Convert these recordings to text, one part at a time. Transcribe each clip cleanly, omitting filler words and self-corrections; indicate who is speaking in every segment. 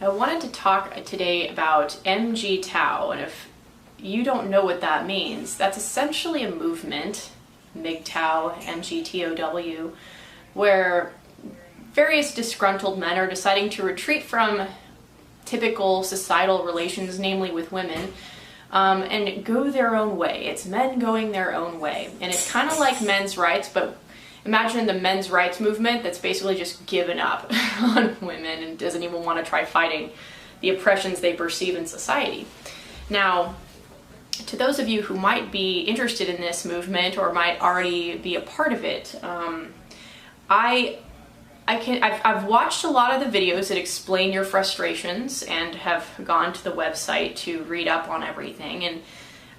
Speaker 1: I wanted to talk today about Mgtow, and if you don't know what that means, that's essentially a movement, Mgtow, Mgtow, where various disgruntled men are deciding to retreat from typical societal relations, namely with women, and go their own way. It's men going their own way. And it's kind of like men's rights, but imagine the men's rights movement that's basically just given up on women and doesn't even want to try fighting the oppressions they perceive in society. Now, to those of you who might be interested in this movement or might already be a part of it, I've watched a lot of the videos that explain your frustrations and have gone to the website to read up on everything, and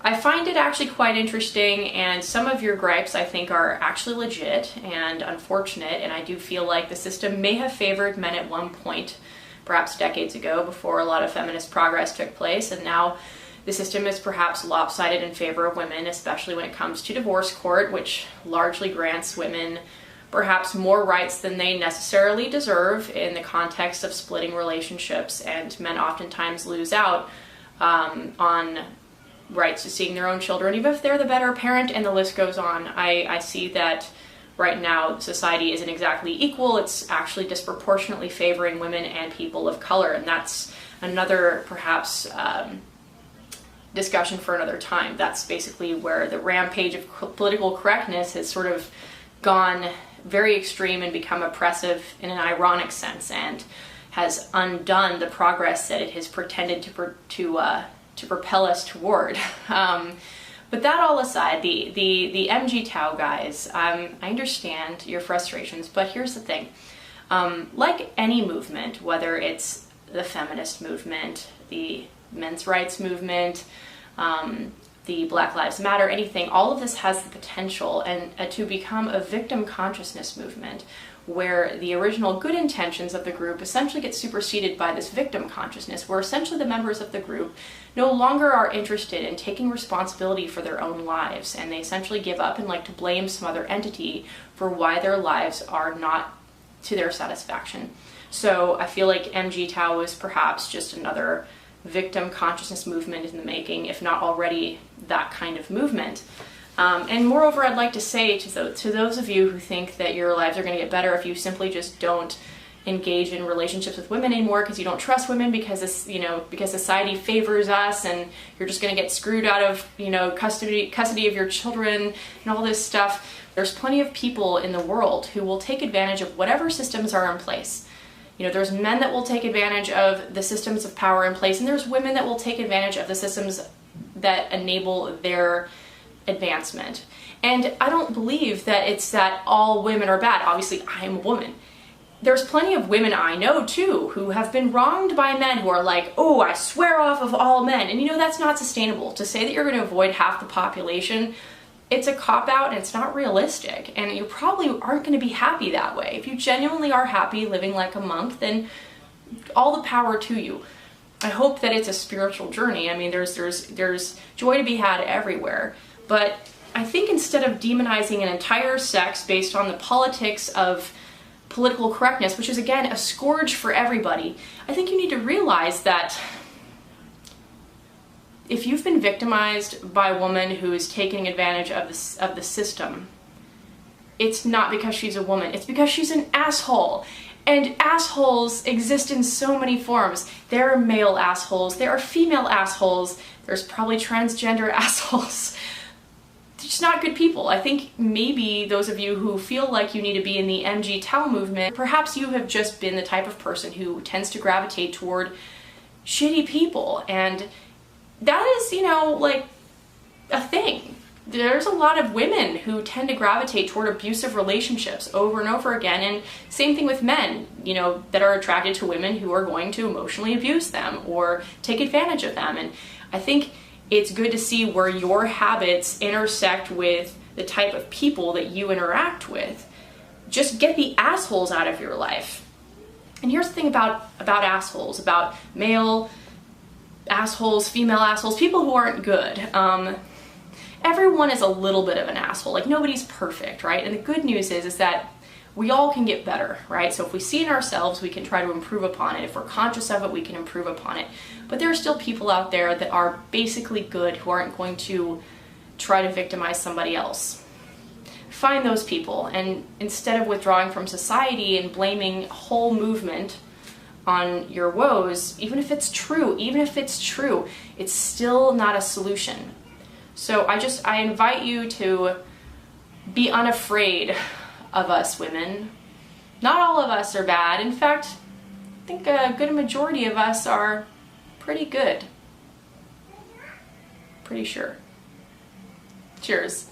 Speaker 1: I find it actually quite interesting, and some of your gripes I think are actually legit and unfortunate, and I do feel like the system may have favored men at one point, perhaps decades ago, before a lot of feminist progress took place, and now the system is perhaps lopsided in favor of women, especially when it comes to divorce court, which largely grants women perhaps more rights than they necessarily deserve in the context of splitting relationships, and men oftentimes lose out on rights to seeing their own children, even if they're the better parent, and the list goes on. I see that right now society isn't exactly equal. It's actually disproportionately favoring women and people of color, and that's another perhaps discussion for another time. That's basically where the rampage of political correctness has sort of gone very extreme and become oppressive in an ironic sense, and has undone the progress that it has pretended to propel us toward. But that all aside, the Mgtow guys, I understand your frustrations, but here's the thing. Like any movement, whether it's the feminist movement, the men's rights movement, the Black Lives Matter, anything, all of this has the potential to become a victim consciousness movement, where the original good intentions of the group essentially get superseded by this victim consciousness, where essentially the members of the group no longer are interested in taking responsibility for their own lives, and they essentially give up and like to blame some other entity for why their lives are not to their satisfaction. So I feel like Mgtow is perhaps just another victim consciousness movement in the making, if not already that kind of movement. And moreover, I'd like to say to those of you who think that your lives are going to get better if you simply just don't engage in relationships with women anymore because you don't trust women, because this, because society favors us, and you're just going to get screwed out of, custody of your children and all this stuff. There's plenty of people in the world who will take advantage of whatever systems are in place. There's men that will take advantage of the systems of power in place, and there's women that will take advantage of the systems that enable their advancement. And I don't believe that it's that all women are bad. Obviously, I am a woman. There's plenty of women I know, too, who have been wronged by men who are like, oh, I swear off of all men. And that's not sustainable. To say that you're going to avoid half the population, it's a cop-out and it's not realistic, and you probably aren't going to be happy that way. If you genuinely are happy living like a monk, then all the power to you. I hope that it's a spiritual journey. I mean, there's joy to be had everywhere, but I think instead of demonizing an entire sex based on the politics of political correctness, which is again a scourge for everybody, I think you need to realize that if you've been victimized by a woman who is taking advantage of the system, it's not because she's a woman, it's because she's an asshole. And assholes exist in so many forms. There are male assholes, there are female assholes, there's probably transgender assholes. They're just not good people. I think maybe those of you who feel like you need to be in the Mgtow movement, perhaps you have just been the type of person who tends to gravitate toward shitty people, and that is, like a thing. There's a lot of women who tend to gravitate toward abusive relationships over and over again, and same thing with men, that are attracted to women who are going to emotionally abuse them or take advantage of them. And I think it's good to see where your habits intersect with the type of people that you interact with. Just get the assholes out of your life. And here's the thing about assholes, about male assholes, female assholes, people who aren't good. Everyone is a little bit of an asshole. Like, nobody's perfect, right? And the good news is that we all can get better, right? So if we see in ourselves, we can try to improve upon it. If we're conscious of it, we can improve upon it. But there are still people out there that are basically good, who aren't going to try to victimize somebody else. Find those people, and instead of withdrawing from society and blaming a whole movement on your woes, even if it's true, it's still not a solution. So I invite you to be unafraid of us women. Not all of us are bad. In fact, I think a good majority of us are pretty good. Pretty sure. Cheers.